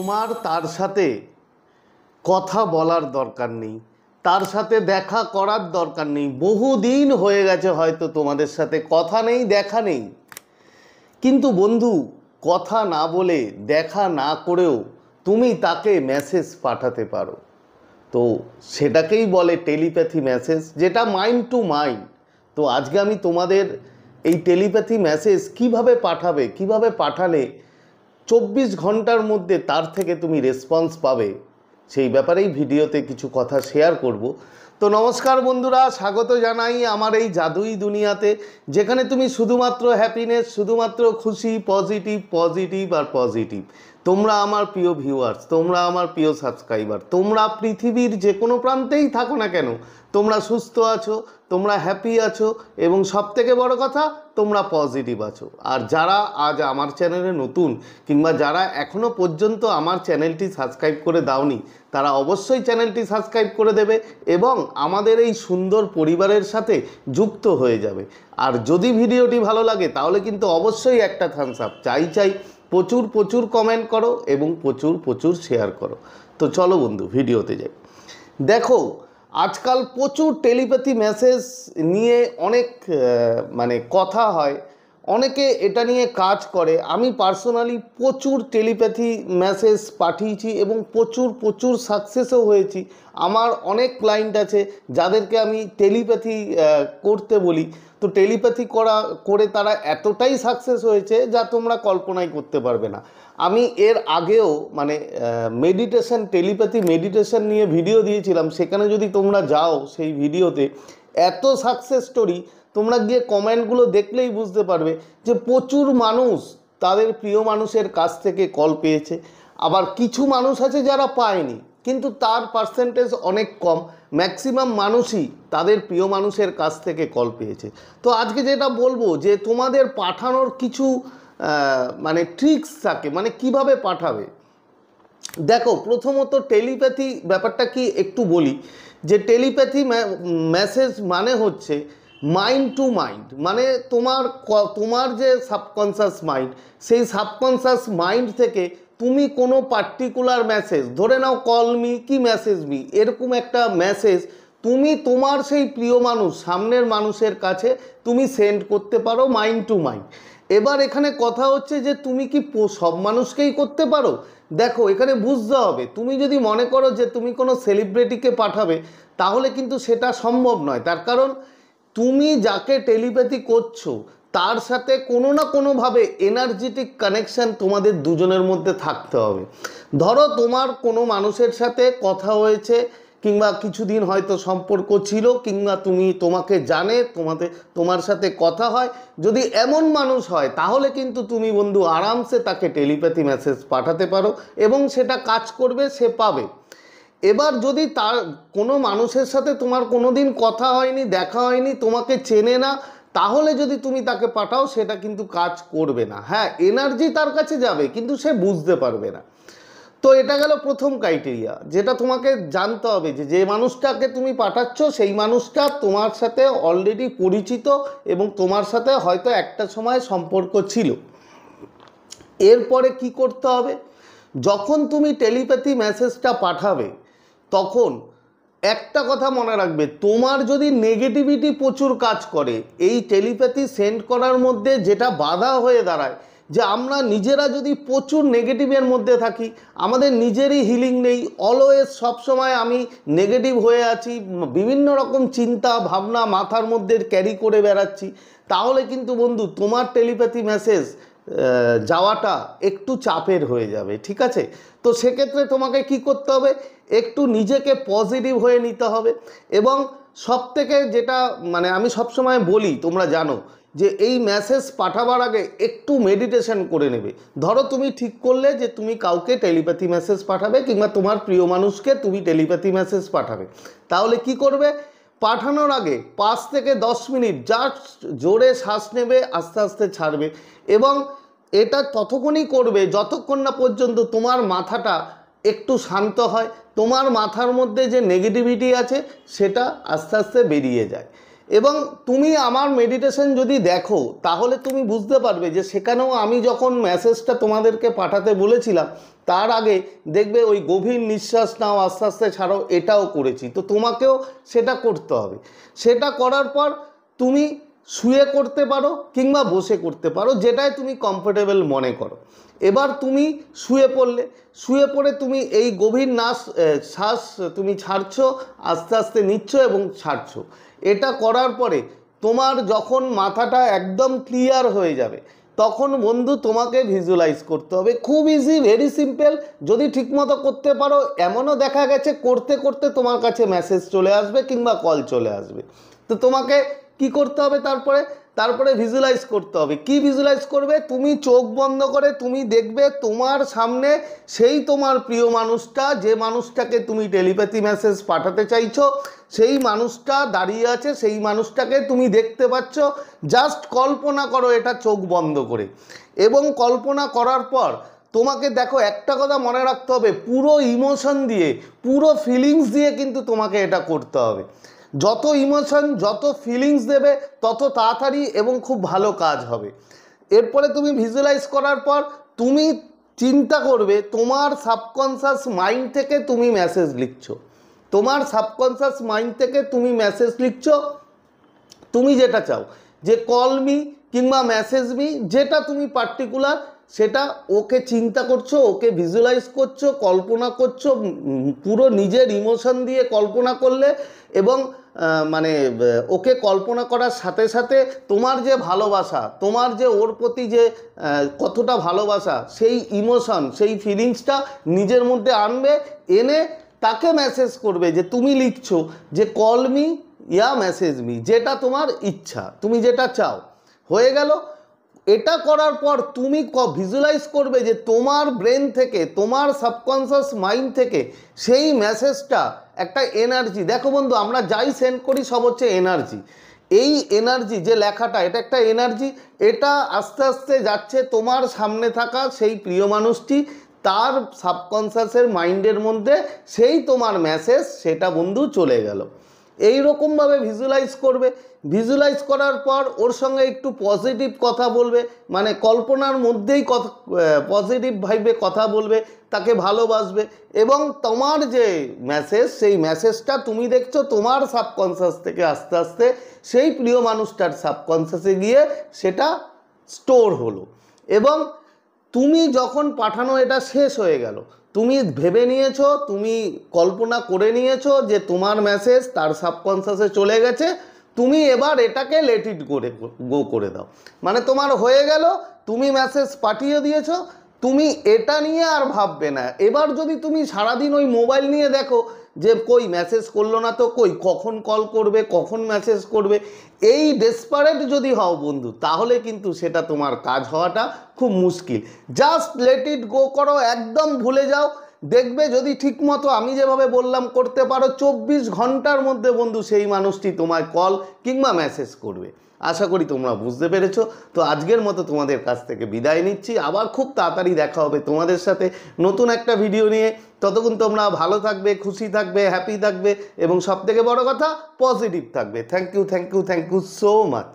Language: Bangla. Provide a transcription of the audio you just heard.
তোমার তার সাথে কথা বলার দরকার নেই, তার সাথে দেখা করার দরকার নেই। বহুদিন হয়ে গেছে হয়তো তোমাদের সাথে কথা নেই, দেখা নেই, কিন্তু বন্ধু কথা না বলে দেখা না করেও তুমি তাকে মেসেজ পাঠাতে পারো। তো সেটাকেই বলে টেলিপ্যাথি মেসেজ, যেটা মাইন্ড টু মাইন্ড। তো আজকে আমি তোমাদের এই টেলিপ্যাথি মেসেজ কিভাবে পাঠাবে, কিভাবে পাঠালে 24 ঘন্টার মধ্যে তার থেকে তুমি রেসপন্স পাবে, সেই ব্যাপারেই ভিডিওতে কিছু কথা শেয়ার করব। তো নমস্কার বন্ধুরা, স্বাগত জানাই আমার এই জাদুই দুনিয়াতে, যেখানে তুমি শুধুমাত্র হ্যাপিনেস, শুধুমাত্র খুশি, পজিটিভ পজিটিভ আর পজিটিভ। তোমরা আমার প্রিয় ভিউয়ার্স, তোমরা আমার প্রিয় সাবস্ক্রাইবার, তোমরা পৃথিবীর যে কোনো প্রান্তেই থাকো না কেন, তোমরা সুস্থ আছো, তোমরা হ্যাপি আছো, এবং সবথেকে বড় কথা তোমরা পজিটিভ আছো। আর যারা আজ আমার চ্যানেলে নতুন, কিংবা যারা এখনও পর্যন্ত আমার চ্যানেলটি সাবস্ক্রাইব করে দাওনি, তারা অবশ্যই চ্যানেলটি সাবস্ক্রাইব করে দেবে এবং আমাদের এই সুন্দর পরিবারের সাথে যুক্ত হয়ে যাবে। আর যদি ভিডিওটি ভালো লাগে তাহলে কিন্তু অবশ্যই একটা থামস আপ চাই। প্রচুর প্রচুর কমেন্ট করো এবং প্রচুর প্রচুর শেয়ার করো। তো চলো বন্ধু ভিডিওতে যাই। দেখো, আজকাল প্রচুর টেলিপ্যাথি মেসেজ নিয়ে অনেক কথা হয়, অনেকে এটা নিয়ে কাজ করে। আমি পার্সোনালি প্রচুর টেলিপ্যাথি মেসেজ পাঠিয়েছি এবং প্রচুর সাকসেসও হয়েছি। আমার অনেক ক্লায়েন্ট আছে যাদেরকে আমি টেলিপ্যাথি করতে বলি, তো টেলিপ্যাথি করে তারা এতটাই সাকসেস হয়েছে যা তোমরা কল্পনাই করতে পারবে না। আমি এর আগেও মেডিটেশন, টেলিপ্যাথি মেডিটেশন নিয়ে ভিডিও দিয়েছিলাম, সেখানে যদি তোমরা যাও সেই ভিডিওতে এত সাকসেস স্টোরি, তোমরা গিয়ে কমেন্টগুলো দেখলেই বুঝতে পারবে যে প্রচুর মানুষ তাদের প্রিয় মানুষের কাছ থেকে কল পেয়েছে। আবার কিছু মানুষ আছে যারা পায়নি, কিন্তু তার পার্সেন্টেজ অনেক কম। ম্যাক্সিমাম মানুষই তাদের প্রিয় মানুষের কাছ থেকে কল পেয়েছে। তো আজকে যেটা বলবো যে তোমাদের পাঠানোর কিছু ট্রিক্স থাকে, কিভাবে পাঠাবে। দেখো, প্রথমত টেলিপ্যাথি ব্যাপারটা কি একটু বলি, যে টেলিপ্যাথি মেসেজ হচ্ছে মাইন্ড টু মাইন্ড। তোমার যে সাবকনসিয়াস মাইন্ড, সেই সাবকনসিয়াস মাইন্ড থেকে তুমি কোনো পার্টিকুলার মেসেজ, ধরে নাও কল মি কি মেসেজ মি, এরকম একটা মেসেজ তুমি তোমার সেই প্রিয় মানুষ, সামনের মানুষের কাছে তুমি সেন্ড করতে পারো মাইন্ড টু মাইন্ড। এবার এখানে কথা হচ্ছে যে তুমি কি সব মানুষকেই করতে পারো। দেখো, এখানে বুঝতে হবে, তুমি যদি মনে করো যে তুমি কোনো সেলিব্রিটিকে পাঠাবে, তাহলে কিন্তু সেটা সম্ভব নয়। তার কারণ তুমি যাকে টেলিপ্যাথি করছো তার সাথে কোনো না কোনোভাবে এনার্জেটিক কানেকশান তোমাদের দুজনের মধ্যে থাকতে হবে। ধরো তোমার কোনো মানুষের সাথে কথা হয়েছে, কিংবা কিছুদিন হয়তো সম্পর্ক ছিল, কিংবা তোমাকে জানে, তোমার সাথে কথা হয়। যদি এমন মানুষ হয় তাহলে কিন্তু তুমি বন্ধু আরামসে তাকে টেলিপ্যাথি মেসেজ পাঠাতে পারো এবং সেটা কাজ করবে, সে পাবে। এবার যদি তার কোনো মানুষের সাথে তোমার কোনো দিন কথা হয়নি, দেখা হয়নি, তোমাকে চেনে না, তাহলে যদি তুমি তাকে পাঠাও সেটা কিন্তু কাজ করবে না। হ্যাঁ, এনার্জি তার কাছে যাবে কিন্তু সে বুঝতে পারবে না। তো এটা গেল প্রথম ক্রাইটেরিয়া, যেটা তোমাকে জানতে হবে যে মানুষটাকে তুমি পাঠাচ্ছ সেই মানুষটা তোমার সাথে অলরেডি পরিচিত এবং তোমার সাথে হয়তো একটা সময় সম্পর্ক ছিল। এরপরে কি করতে হবে, যখন তুমি টেলিপ্যাথি মেসেজটা পাঠাবে তখন একটা কথা মনে রাখবে, তোমার যদি নেগেটিভিটি প্রচুর কাজ করে, এই টেলিপ্যাথি সেন্ড করার মধ্যে যেটা বাধা হয়ে দাঁড়ায়, যে আমরা নিজেরা যদি প্রচুর নেগেটিভের মধ্যে থাকি, আমাদের নিজেরই হিলিং নেই, অলওয়েজ সবসময় আমি নেগেটিভ হয়ে আছি, বিভিন্ন রকম চিন্তা ভাবনা মাথার মধ্যে ক্যারি করে বেড়াচ্ছি, তাহলে কিন্তু বন্ধু তোমার টেলিপ্যাথি মেসেজ যাওয়াটা একটু চাপের হয়ে যাবে। ঠিক আছে, তো সেক্ষেত্রে তোমাকে কি করতে হবে, একটু নিজেকে পজিটিভ হয়ে নিতে হবে। এবং সবথেকে যেটা আমি সবসময় বলি, তোমরা জানো যে এই মেসেজ পাঠাবার আগে একটু মেডিটেশন করে নেবে। ধরো তুমি ঠিক করলে যে তুমি কাউকে টেলিপ্যাথি মেসেজ পাঠাবে, কিংবা তোমার প্রিয় মানুষকে তুমি টেলিপ্যাথি মেসেজ পাঠাবে, তাহলে কি করবে, পাঠানোর আগে 5 থেকে 10 মিনিট জাস্ট জোরে শ্বাস নেবে, আস্তে আস্তে ছাড়বে, এবং এটা ততক্ষণই করবে যতক্ষণ না পর্যন্ত তোমার মাথাটা একটু শান্ত হয়, তোমার মাথার মধ্যে যে নেগেটিভিটি আছে সেটা আস্তে আস্তে বেরিয়ে যায়। এবং তুমি আমার মেডিটেশন যদি দেখো তাহলে তুমি বুঝতে পারবে যে সেখানেও আমি যখন মেসেজটা তোমাদেরকে পাঠাতে বলেছিলাম তার আগে দেখবে ওই গভীর নিঃশ্বাস নাও, আস্তে আস্তে ছাড়ো, এটাও করেছি। তো তোমাকেও সেটা করতে হবে। সেটা করার পর তুমি শুয়ে করতে পারো কিংবা বসে করতে পারো, যেটাই তুমি কমফোর্টেবল মনে করো। এবার তুমি শুয়ে পড়লে, শুয়ে পড়ে তুমি এই গভীর শ্বাস তুমি ছাড়ছো, আস্তে আস্তে নিচ্ছ এবং ছাড়ছো। এটা করার পরে তোমার যখন মাথাটা একদম ক্লিয়ার হয়ে যাবে তখন বন্ধু তোমাকে ভিজুয়ালাইজ করতে হবে। খুব ইজি, ভেরি সিম্পল। যদি ঠিকমতো করতে পারো, এমনও দেখা গেছে করতে করতে তোমার কাছে মেসেজ চলে আসবে কিংবা কল চলে আসবে। তো তোমাকে কি করতে হবে? তারপরে ভিজুয়ালাইজ করতে হবে। কি ভিজুয়ালাইজ করবে? তুমি চোখ বন্ধ করে তুমি দেখবে তোমার সামনে সেই তোমার প্রিয় মানুষটা, যে মানুষটাকে তুমি টেলিপ্যাথি মেসেজ পাঠাতে চাইছো, সেই মানুষটা দাঁড়িয়ে আছে, সেই মানুষটাকে তুমি দেখতে পাচ্ছ। জাস্ট কল্পনা করো এটা চোখ বন্ধ করে। এবং কল্পনা করার পর তোমাকে দেখো, একটা কথা মনে রাখতে হবে, পুরো ইমোশন দিয়ে, পুরো ফিলিংস দিয়ে কিন্তু তোমাকে এটা করতে হবে। যত ইমোশন, যত ফিলিংস দেবে তত তাড়াতাড়ি এবং খুব ভালো কাজ হবে। এরপরে তুমি ভিজুয়ালাইজ করার পর তুমি চিন্তা করবে তোমার সাবকনসিয়াস মাইন্ড থেকে তুমি মেসেজ লিখছো। তোমার সাবকনসিয়াস মাইন্ড থেকে তুমি মেসেজ লিখছো, তুমি যেটা চাও, যে কল মি কিংবা মেসেজ মি, যেটা তুমি পার্টিকুলার সেটা ওকে চিন্তা করছো, ওকে ভিজুয়ালাইজ করছো, কল্পনা করছো। পুরো নিজের ইমোশন দিয়ে কল্পনা করলে এবং মানে ওকে কল্পনা করার সাথে সাথে তোমার যে ভালোবাসা, তোমার যে ওর প্রতি যে কতটা ভালোবাসা, সেই ইমোশন, সেই ফিলিংসটা নিজের মধ্যে আনবে। এনে তাকে মেসেজ করবে যে তুমি লিখছো যে কল মি ইয়া মেসেজ মি, যেটা তোমার ইচ্ছা, তুমি যেটা চাও। হয়ে গেল। এটা করার পর তুমি ভিজুয়ালাইজ করবে যে তোমার ব্রেন থেকে, তোমার সাবকনসিয়াস মাইন্ড থেকে সেই মেসেজটা একটা এনার্জি। দেখো বন্ধু, আমরা যাই সেন্ড করি সব হচ্ছে এনার্জি। এই এনার্জি যে লেখাটা, এটা একটা এনার্জি। এটা আস্তে আস্তে যাচ্ছে তোমার সামনে থাকা সেই প্রিয় মানুষটি, তার সাবকনসিয়াসের মাইন্ডের মধ্যে সেই তোমার মেসেজ, সেটা বন্ধু চলে গেল। এই রকমভাবে ভিজুয়ালাইজ করবে। ভিজুয়ালাইজ করার পর ওর সঙ্গে একটু পজিটিভ কথা বলবে, মানে কল্পনার মধ্যেই কথা পজিটিভ ভাইবে কথা বলবে, তাকে ভালোবাসবে। এবং তোমার যে মেসেজ, সেই মেসেজটা তুমি দেখছো তোমার সাবকনসিয়াস থেকে আস্তে আস্তে সেই প্রিয় মানুষটার সাবকনসিয়াসে গিয়ে সেটা স্টোর হলো। এবং তুমি যখন পাঠানো এটা শেষ হয়ে গেল, তুমি ভেবে নিয়েছো, তুমি কল্পনা করে নিয়েছো যে তোমার মেসেজ তার সাবকনসিয়াসে চলে গেছে। তুমি এবার এটাকে লেট ইট গো করে দাও। মানে তোমার হয়ে গেল, তুমি মেসেজ পাঠিয়ে দিয়েছো, তুমি এটা নিয়ে আর ভাববে না। এবার যদি তুমি সারাদিন ওই মোবাইল নিয়ে দেখো যে কই মেসেজ করলো না তো, কই কখন কল করবে, কখন মেসেজ করবে, এই ডেসপারেট যদি হও বন্ধু, তাহলে কিন্তু সেটা তোমার কাজ হওয়াটা খুব মুশকিল। জাস্ট লেট ইট গো করো, একদম ভুলে যাও। দেখবে যদি ঠিকমতো আমি যেভাবে বললাম করতে পারো, 24 ঘন্টার মধ্যে বন্ধু সেই মানুষটি তোমায় কল কিংবা মেসেজ করবে। আশা করি তোমরা বুঝতে পেরেছো। তো আজকের মতো তোমাদের কাছ থেকে বিদায় নিচ্ছি। আবার খুব তাড়াতাড়ি দেখা হবে তোমাদের সাথে নতুন একটা ভিডিও নিয়ে। ততক্ষণ তোমরা ভালো থাকবে, খুশি থাকবে, হ্যাপি থাকবে এবং সবথেকে বড় কথা পজিটিভ থাকবে। Thank you, thank you, thank you so much.